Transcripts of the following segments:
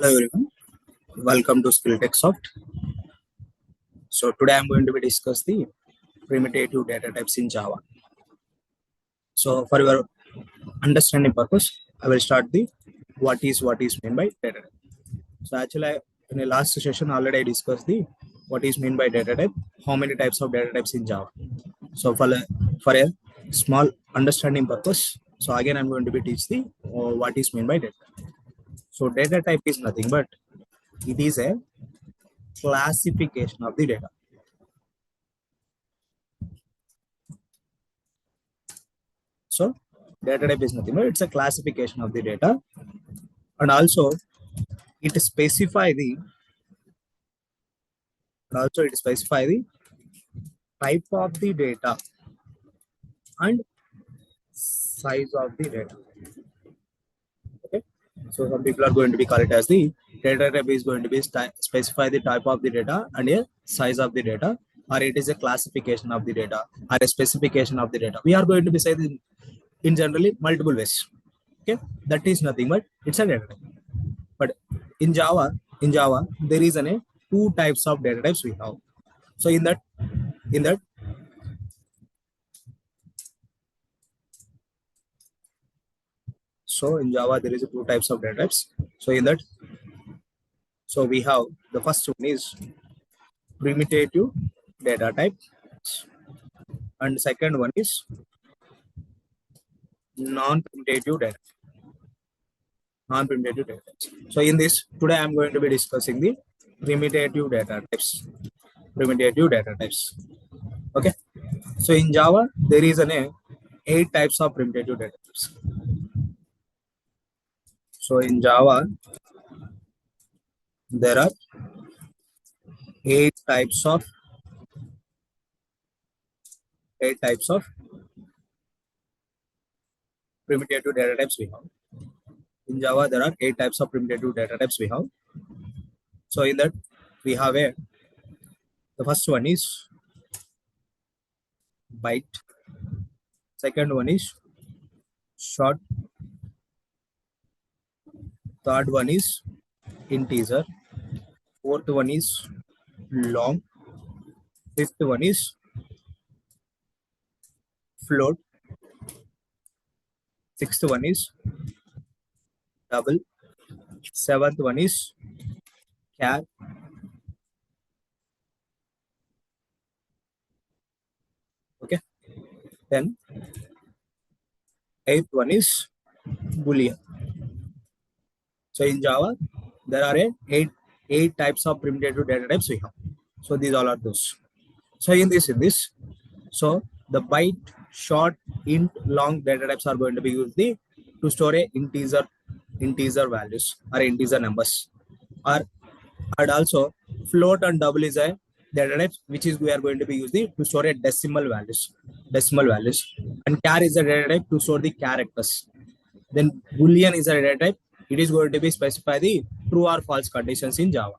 Hello everyone, welcome to Skilltechsoft. So today I'm going to be discuss the primitive data types in Java. So for your understanding purpose, I will start the what is meant by data type. So actually in the last session already I discussed the what is meant by data type, how many types of data types in Java. So for a small understanding purpose, so again I'm going to be teach the what is meant by data. So data type is nothing but it is a classification of the data. So data type is nothing but it's a classification of the data, and also it specify the type of the data and size of the data. Okay, so some people are going to be call it as the data type is going to be specify the type of the data and a size of the data, or it is a classification of the data or a specification of the data. We are going to be saying in generally multiple ways. Okay, that is nothing but it's a data type. But in Java, there is two types of data types we have. So in that, so in Java there is two types of data types. So in that, so we have the first one is primitive data type, and second one is non-primitive data. Non-primitive data types. So in this today I'm going to be discussing the primitive data types. Primitive data types. Okay. So in Java there is 8 types of primitive data types. So in Java there are 8 types of primitive data types we have. In Java, there are 8 types of primitive data types we have. So in that, we have the first one is byte. Second one is short. Third one is integer. Fourth one is long. Fifth one is float. Sixth one is double. Seventh one is char. Okay. Then eighth one is boolean. So in Java, there are eight types of primitive data types we have. So these all are those. So in this, so the byte, short, int, long data types are going to be used to store a integer values or integer numbers. And also float and double is a data type which is we are going to be used to store a decimal values. And char is a data type to store the characters. Then boolean is a data type. It is going to be specify the true or false conditions in Java.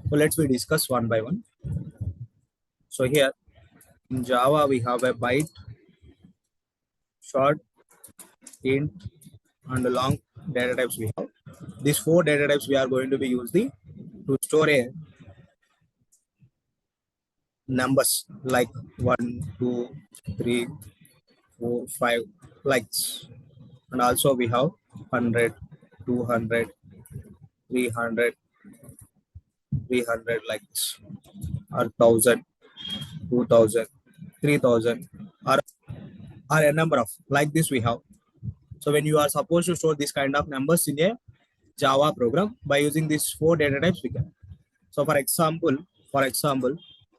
So let's we discuss one by one. So here in Java we have a byte, short, int, and long data types we have. These 4 data types we are going to be used to store a numbers like 1, 2, 3, 4, 5 likes. And also we have 100, 200, 300, 300 likes, or 1000, 2000, 3000, or a number of like this we have. So when you are supposed to store this kind of numbers in a Java program by using these 4 data types we can. So for example,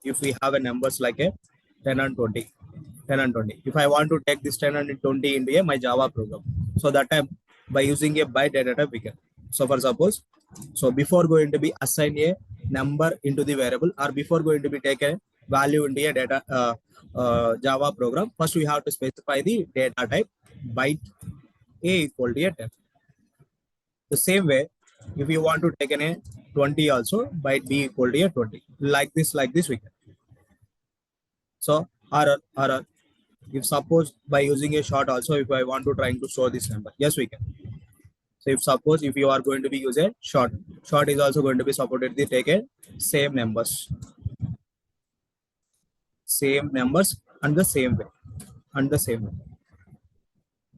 if we have a numbers like a 10 and 20, if I want to take this 10 and 20 into my Java program, so that time by using a byte data type we can. So for suppose, so before going to be assign a number into the variable, or before going to be take a value into a data Java program, first we have to specify the data type byte a equal to a 10. The same way, if you want to take a 20 also, byte b equal to a 20. Like this we can. So or if suppose by using a short also, if I want to trying to store this number, yes we can. So if suppose if you are going to be use a short is also going to be supported the take a same numbers and the same way and the same way.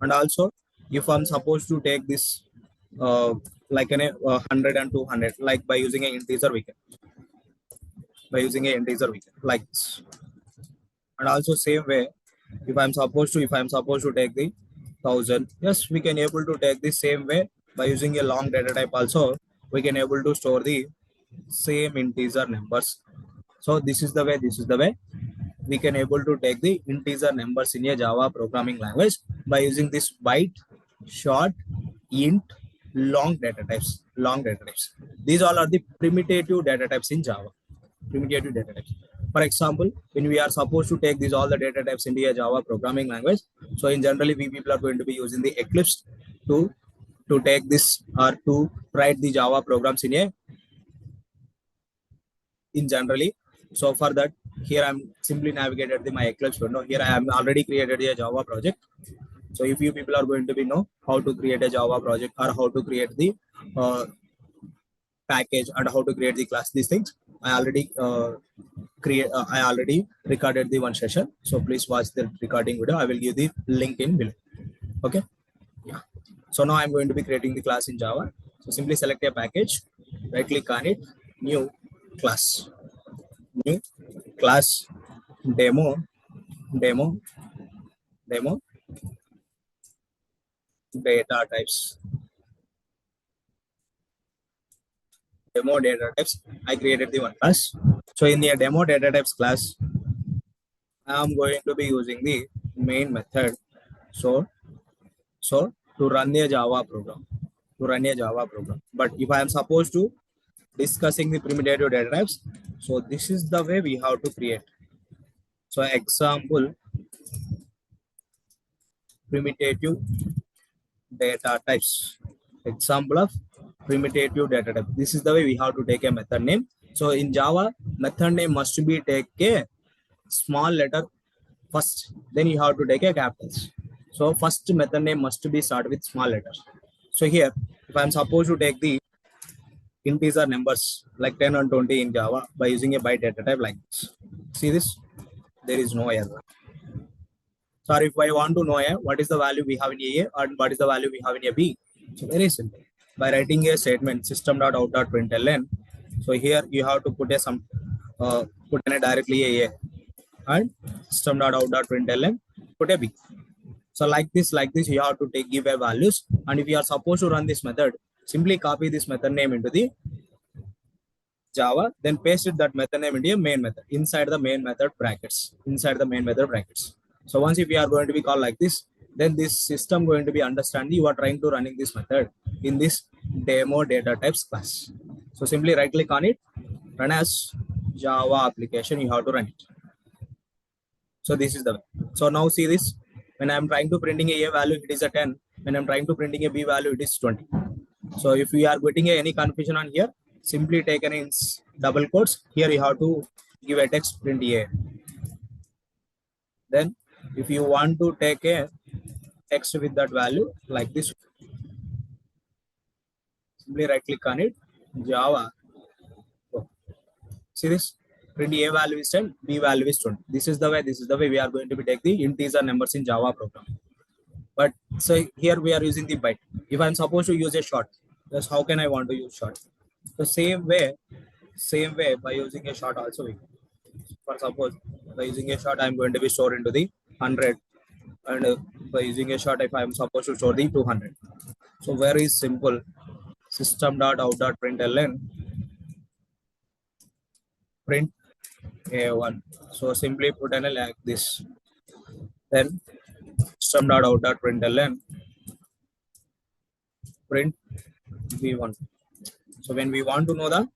And also if I'm supposed to take this like an 100 and 200 like by using an integer we can like this. And also same way if I'm supposed to take the 1000, yes we can able to take the same way by using a long data type also we can able to store the same integer numbers. So this is the way we can able to take the integer numbers in a Java programming language by using this byte, short, int, long data types. These all are the primitive data types in Java. Primitive data types. For example, when we are supposed to take these all the data types into a Java programming language, so in generally we people are going to be using the Eclipse to take this or to write the Java programs in generally. So for that, here I'm simply navigated the my Eclipse window. Here I am already created a Java project. So if you people are going to be know how to create a Java project or how to create the package and how to create the class, these things, I already I already recorded the one session. So please watch the recording video. I will give the link in below. Okay. Yeah. So now I'm going to be creating the class in Java. So simply select a package, right click on it, new class. New class demo demo demo data types I created the one class. So in the demo data types class I'm going to be using the main method. So to run a Java program, but if I am supposed to discussing the primitive data types, so this is the way we have to create. So example primitive data types. Example of primitive data type. This is the way we have to take a method name. So in Java, method name must be take a small letter first, then you have to take a capitals. So first method name must be start with small letters. So here, if I'm supposed to take the integer numbers like 10 and 20 in Java by using a byte data type like this. See this? There is no error. So if I want to know what is the value we have in A and what is the value we have in a B, so very simple. By writing a statement system.out.println, so here you have to put a some put in a directly a and system.out.println put a B. So like this you have to take give a values, and if you are supposed to run this method, simply copy this method name into the Java, then paste it that method name into a main method inside the main method brackets. So once if you are going to be called like this, then this system going to be understand you are trying to running this method in this demo data types class. So simply right click on it, run as Java application, you have to run it. So this is the way. So now see this, when I'm trying to printing a value, it is a 10. When I'm trying to printing a B value, it is 20. So if we are getting any confusion on here, simply take an double quotes. Here you have to give a text print A. Then if you want to take a text with that value like this, simply right click on it, Java. Oh, see this? Print A value is 10, B value is 20. This is the way we are going to be take the integer numbers in Java program. But so here we are using the byte. If I'm supposed to use a short, just how can I want to use short? The same way by using a short also we can. For suppose by using a short I'm going to be stored into the 100, and by using a short if I'm supposed to store the 200. So very simple, system.out.println print A1. So simply put in like this, then system.out.println print V1. So when we want to know the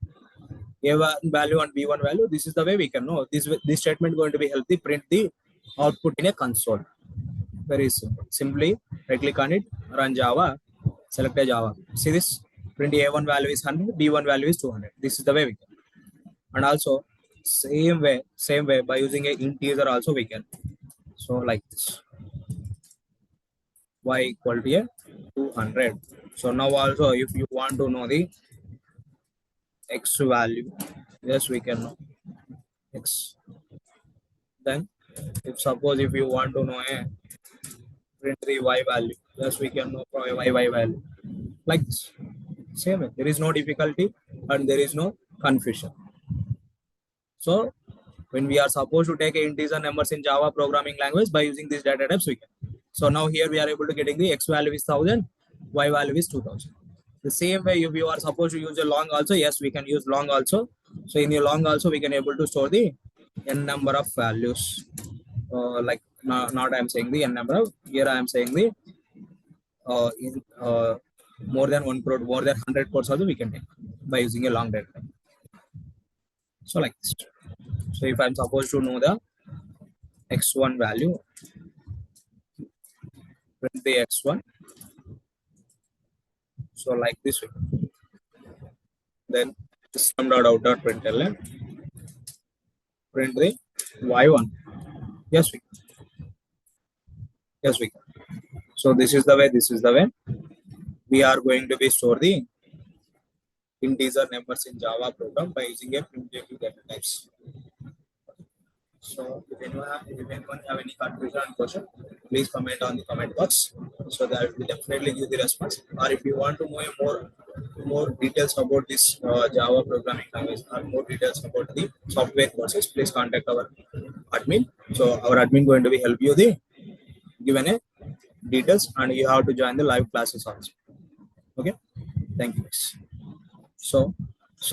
A1 value and B1 value, this is the way we can know. This statement going to be healthy, print the output in a console. Very simple. Simply right click on it, run Java, select a Java. See this? Print A1 value is 100, B1 value is 200. This is the way we can. And also same way by using a integer also we can. So like this, y equal to a 200. So now also, if you want to know the x value, yes, we can know x. Then, if suppose if you want to know a print the y value, yes, we can know y value like this. Same way. There is no difficulty and there is no confusion. So when we are supposed to take integer numbers in Java programming language by using these data types, we can. So now here we are able to getting the x value is 1000, y value is 2000. The same way, if you are supposed to use a long also, yes, we can use long also. So in the long also, we can able to store the n number of values. Like not I am saying the n number of, here I am saying the in more than 1 crore, more than 100 crores also we can take by using a long data type. So like this. So if I'm supposed to know the x1 value, print the x1. So like this way. Then system.out.println, print the y1. Yes, we can. Yes, we can. So this is the way. This is the way we are going to be store the integer numbers in Java program by using a primitive data types. So if anyone have any confusion or question, please comment on the comment box so that we definitely give the response. Or if you want to know more details about this Java programming language or more details about the software courses, please contact our admin. So our admin going to be help you the given a details and you have to join the live classes also. Okay, thank you guys. So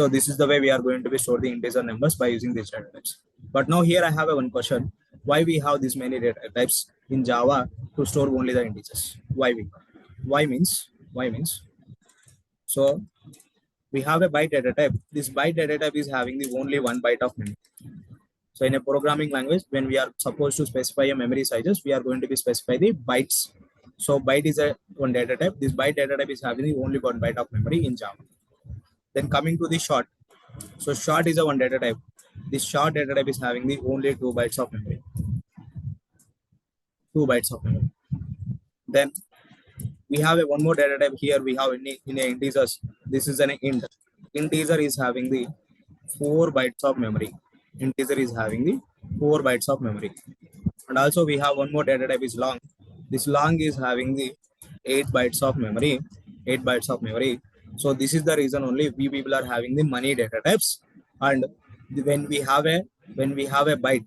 this is the way we are going to be store the integer numbers by using these data types. But now here I have a one question: why we have this many data types in Java to store only the integers? Why means so we have a byte data type. This byte data type is having the only one byte of memory. So in a programming language, when we are supposed to specify a memory sizes, we are going to be specify the bytes. So byte is a one data type. This byte data type is having the only one byte of memory in Java. Then coming to the short. So short is a one data type. This short data type is having the only 2 bytes of memory. 2 bytes of memory. Then we have a one more data type here. We have in a integers. This is an int. Integer is having the 4 bytes of memory. Integer is having the 4 bytes of memory. And also we have one more data type is long. This long is having the 8 bytes of memory. 8 bytes of memory. So this is the reason only we people are having the many data types. And when we have a byte,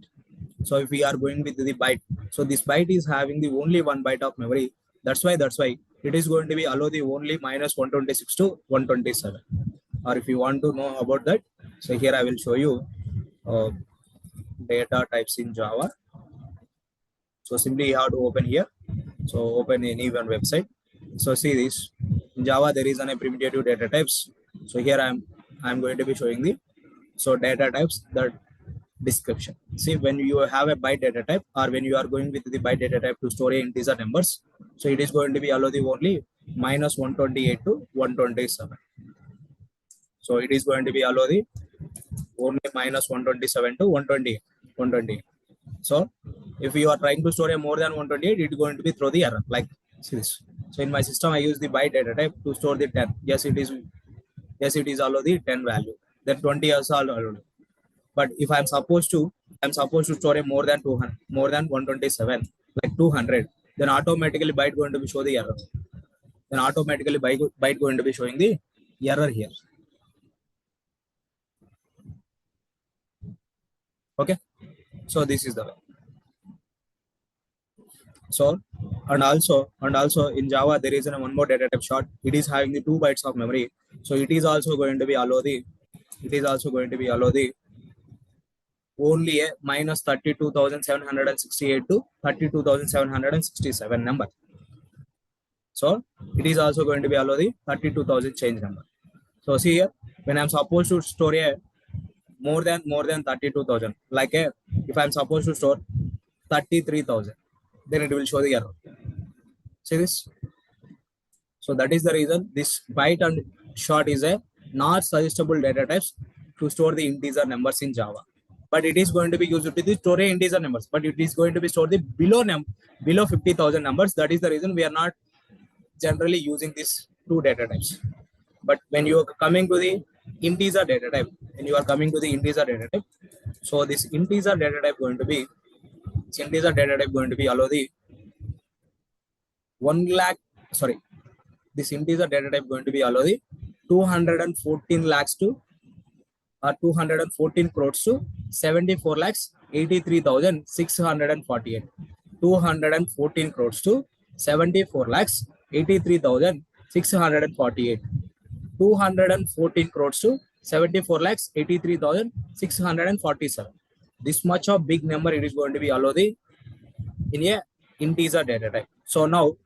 so if we are going with the byte, so this byte is having the only one byte of memory. That's why it is going to be allow the only minus 126 to 127. Or if you want to know about that, so here I will show you data types in Java. So simply you have to open here. So open any one website. So see this in Java there is a primitive data types. So here I'm going to be showing the data types that description. See, when you have a byte data type or when you are going with the byte data type to store integer numbers, so it is going to be allow the only minus 128 to 127. So it is going to be allow the only minus 127 to 120. So if you are trying to store a more than 128, it is going to be throw the error like see this. So in my system, I use the byte data type to store the 10. Yes, it is allow the 10 value. Then 20 also allowed. But if I'm supposed to store a more than 200, more than 127, like 200, then automatically byte going to be show the error. Then automatically byte going to be showing the error here. Okay, so this is the way. So and also in Java there is one more data type short. It is having the 2 bytes of memory. So it is also going to be allow the only a minus 32,768 to 32,767 number. So it is also going to be allow the 32,000 change number. So see here, when I'm supposed to store a more than 32,000, like if I'm supposed to store 33,000, then it will show the error. See this? So that is the reason this byte and short is a not suggestible data types to store the integer numbers in Java. But it is going to be used to the store integer numbers, but it is going to be stored the below 50,000 numbers. That is the reason we are not generally using this two data types. But when you are coming to the integer data type, so this integer data type going to be allow the 1 lakh, sorry, this integer data type going to be allow the 214 lakhs to 214 crores to 74 lakhs 83,648. 214 crores to 74 lakhs 83,648. 214 crores to 74 lakhs 83,647. This much of big number it is going to be allow the in a integer data type. So now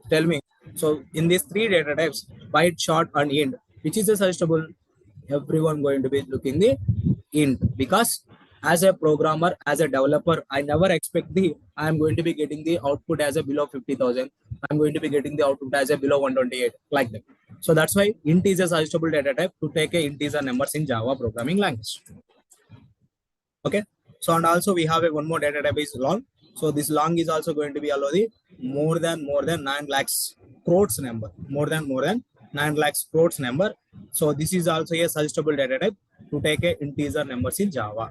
tell me, so in these three data types, byte, short, and int, which is the suggestible? Everyone going to be looking the int, because as a programmer, as a developer, I never expect I am going to be getting the output as a below 50,000. I'm going to be getting the output as a below 128, like that. So that's why int is a suggestible data type to take a integer numbers in Java programming language. Okay. So and also we have a one more data type is long. So this long is also going to be allow the more than 9 lakhs crores number, more than 9 lakhs crores number. So this is also a suggestible data type to take a integer numbers in Java.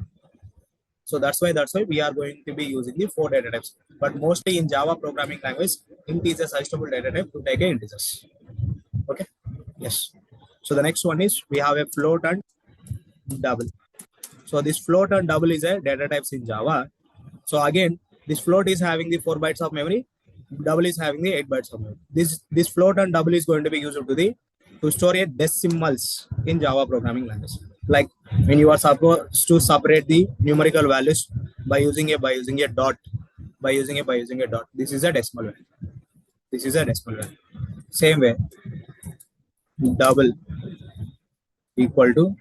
So that's why we are going to be using the 4 data types. But mostly in Java programming language, int is a suggestible data type to take a integers. Okay. Yes. So the next one is we have a float and double. So this float and double is a data types in Java. So again, this float is having the 4 bytes of memory, double is having the 8 bytes of memory. This float and double is going to be used to store a decimals in Java programming language. Like when you are supposed to separate the numerical values by using a dot, This is a decimal value. Same way, double equal to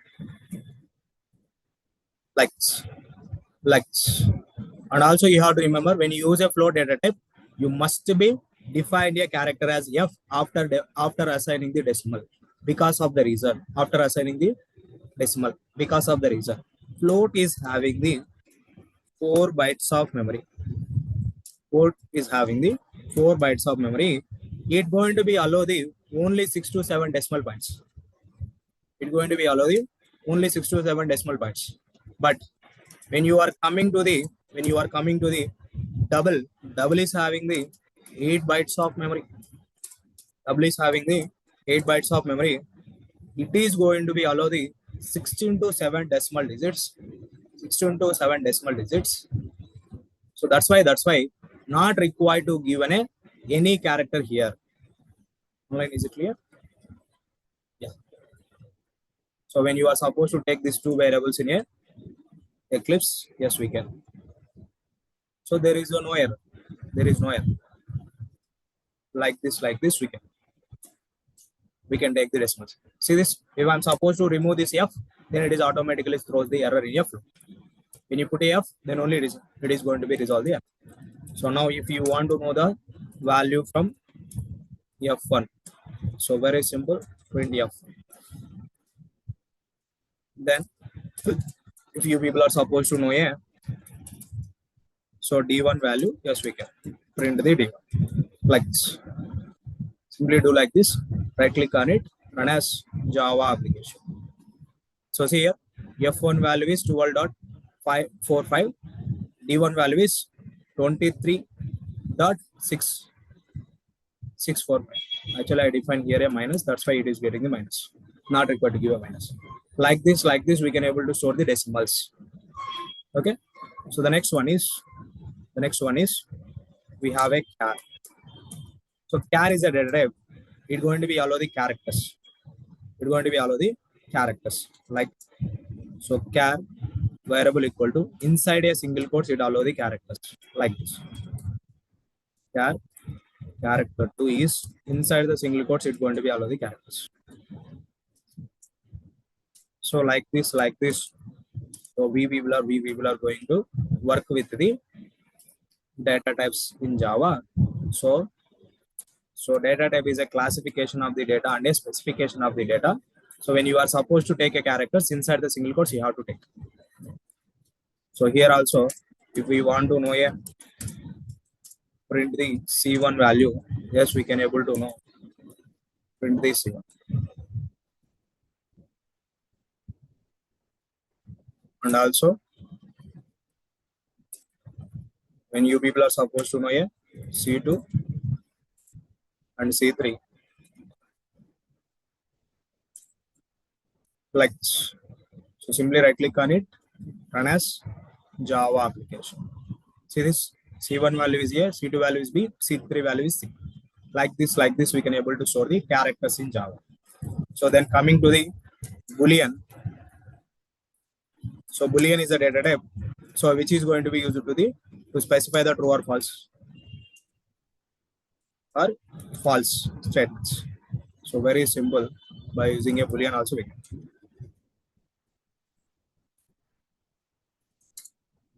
like and also you have to remember, when you use a float data type, you must be defined a character as f after assigning the decimal, because of the reason float is having the 4 bytes of memory. It's going to be allow the only 6 to 7 decimal points. But when you are coming to the double is having the 8 bytes of memory. It is going to be allow the 16 to 7 decimal digits. So that's why not required to give any character here. Online, is it clear? Yeah. So when you are supposed to take these two variables in a Eclipse, yes, we can. So there is no error. Like this, we can take the decimals. See this? If I'm supposed to remove this f, then it is automatically throws the error in f. When you put a f, then only it is going to be resolved the f. So now if you want to know the value from f1, so very simple, print f. Then if you people are supposed to know a, so d1 value, yes, we can print the d1 like this. Simply do like this, right click on it, run as Java application. So see here, f1 value is 12.545, d1 value is 23.645. Actually, I define here a minus, that's why it is getting the minus. Not required to give a minus. Like this, we can able to store the decimals. Okay. So the next one is we have a char. So char is a data type. It's going to be allow the characters. Like so, char variable equal to inside a single quotes it allow the characters like this. Char character 2 is inside the single quotes it's going to be allow the characters. So like this. So we people are going to work with the data types in Java. So data type is a classification of the data and a specification of the data. So when you are supposed to take a characters inside the single quotes, you have to take. So here also, if we want to know a print the C1 value, yes, we can able to know. print this here. And also, when you people are supposed to know a C2 and C3 like this. So simply right click on it, run as Java application. See this C1 value is here, C2 value is B, C3 value is C. Like this, we can able to store the characters in Java. So then coming to the Boolean. So Boolean is a data type. So which is going to be used to specify the true or false statements. So very simple, by using a Boolean also we can.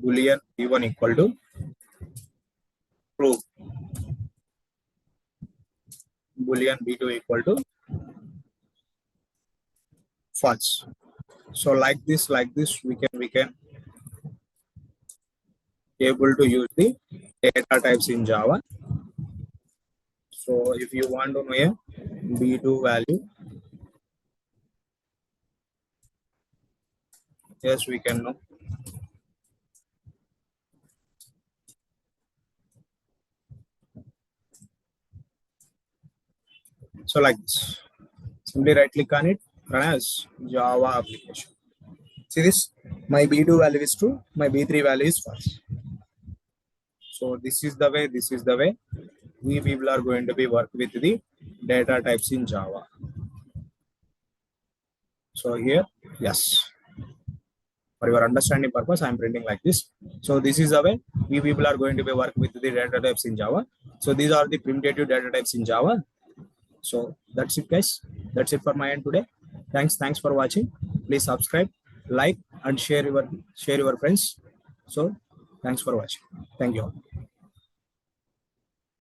Boolean B1 equal to true. Boolean B2 equal to false. So like this, we can able to use the data types in Java. So if you want to know a B2 value, yes, we can know. So like this, simply right click on it, run as Java application. See this, my B2 value is true, my B3 value is false. So this is the way we people are going to be work with the data types in Java. So here, yes, for your understanding purpose, I am printing like this. So this is the way we people are going to be work with the data types in Java. So these are the primitive data types in Java. So that's it, guys. That's it for my end today. Thanks for watching. Please subscribe, like, and share your friends. So thanks for watching. Thank you all.